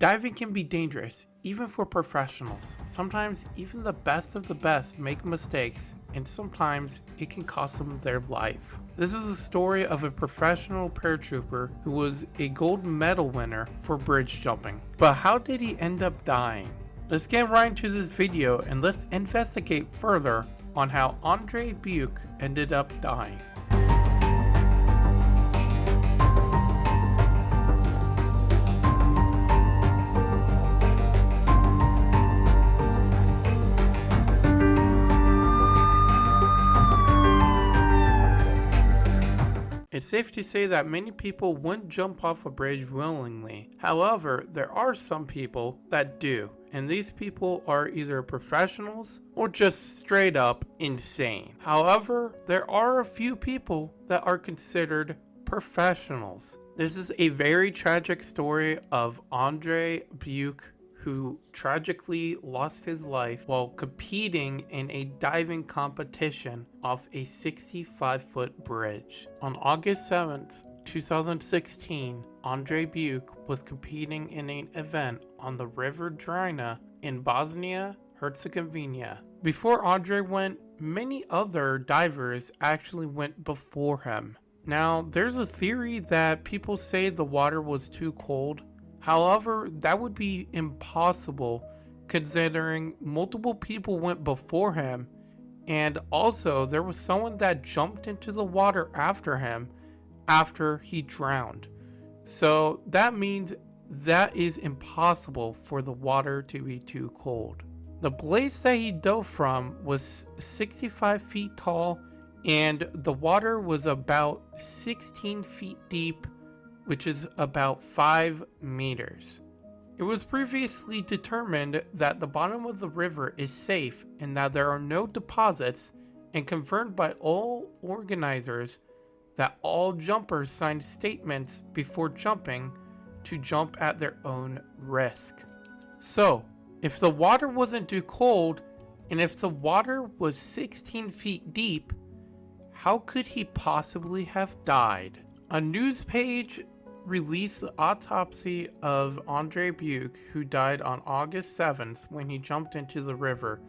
Diving can be dangerous, even for professionals. Sometimes even the best of the best make mistakes, and sometimes it can cost them their life. This is a story of a professional paratrooper who was a gold medal winner for bridge jumping. But how did he end up dying? Let's get right into this video and let's investigate further on how Andrej Beuc ended up dying. It's safe to say that many people wouldn't jump off a bridge willingly. However, there are some people that do, and these people are either professionals or just straight up insane. However, there are a few people that are considered professionals. This is a very tragic story of Andrej Beuc, who tragically lost his life while competing in a diving competition off a 65-foot bridge. On August 7th, 2016, Andrej Beuc was competing in an event on the River Drina in Bosnia Herzegovina. Before Andrej went, many other divers actually went before him. Now, there's a theory that people say the water was too cold. However, that would be impossible considering multiple people went before him, and also there was someone that jumped into the water after him after he drowned. So that means that is impossible for the water to be too cold. The place that he dove from was 65 feet tall, and the water was about 16 feet deep, which is about 5 meters. It was previously determined that the bottom of the river is safe and that there are no deposits, and confirmed by all organizers that all jumpers signed statements before jumping to jump at their own risk. So, if the water wasn't too cold, and if the water was 16 feet deep, how could he possibly have died? A news page released the autopsy of Andrej Beuc, who died on August 7th when he jumped into the river.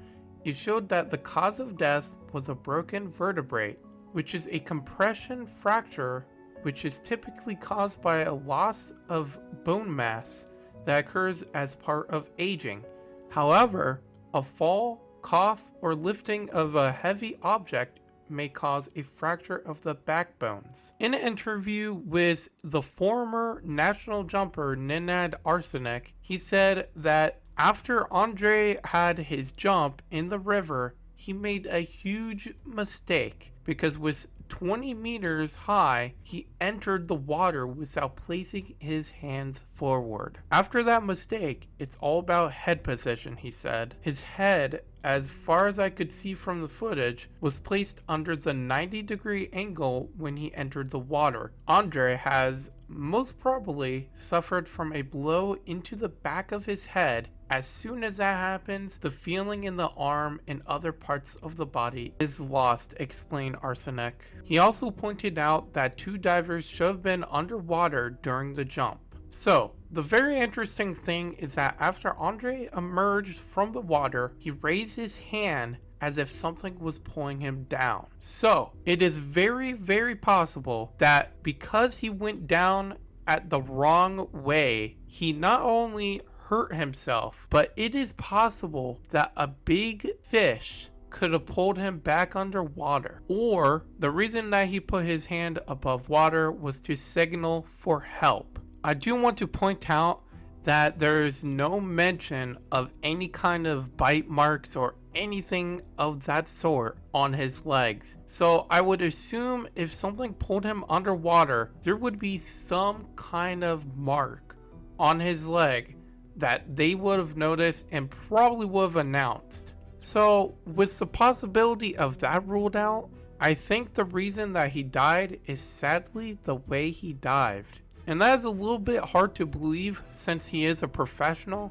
It showed that the cause of death was a broken vertebrae, which is a compression fracture, which is typically caused by a loss of bone mass that occurs as part of aging. However, a fall, cough, or lifting of a heavy object may cause a fracture of the backbones. In an interview with the former national jumper Nenad Arsenik, he said that after Andrej had his jump in the river, he made a huge mistake because with 20 meters high, he entered the water without placing his hands forward. After that mistake, it's all about head position, he said. His head, as far as I could see from the footage, was placed under the 90-degree angle when he entered the water. Andrej has most probably suffered from a blow into the back of his head. As soon as that happens, the feeling in the arm and other parts of the body is lost, explained Arsenik. He also pointed out that 2 divers should have been underwater during the jump. So, the very interesting thing is that after Andrej emerged from the water, he raised his hand as if something was pulling him down. So, it is very, very possible that because he went down at the wrong way, he not only hurt himself, but it is possible that a big fish could have pulled him back underwater. Or the reason that he put his hand above water was to signal for help. I do want to point out that there is no mention of any kind of bite marks or anything of that sort on his legs. So I would assume if something pulled him underwater, there would be some kind of mark on his leg that they would have noticed and probably would have announced. So with the possibility of that ruled out, I think the reason that he died is sadly the way he dived. And that is a little bit hard to believe since he is a professional,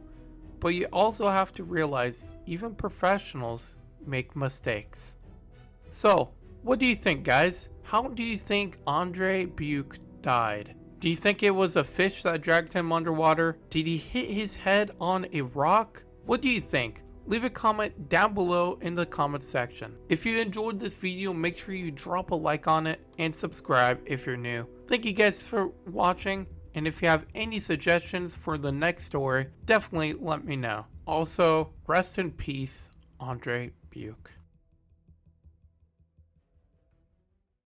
but you also have to realize even professionals make mistakes. So, what do you think, guys? How do you think Andrej Beuc died? Do you think it was a fish that dragged him underwater? Did he hit his head on a rock? What do you think? Leave a comment down below in the comment section. If you enjoyed this video, make sure you drop a like on it and subscribe if you're new. Thank you guys for watching, and if you have any suggestions for the next story, definitely let me know. Also, rest in peace, Andrej Beuc.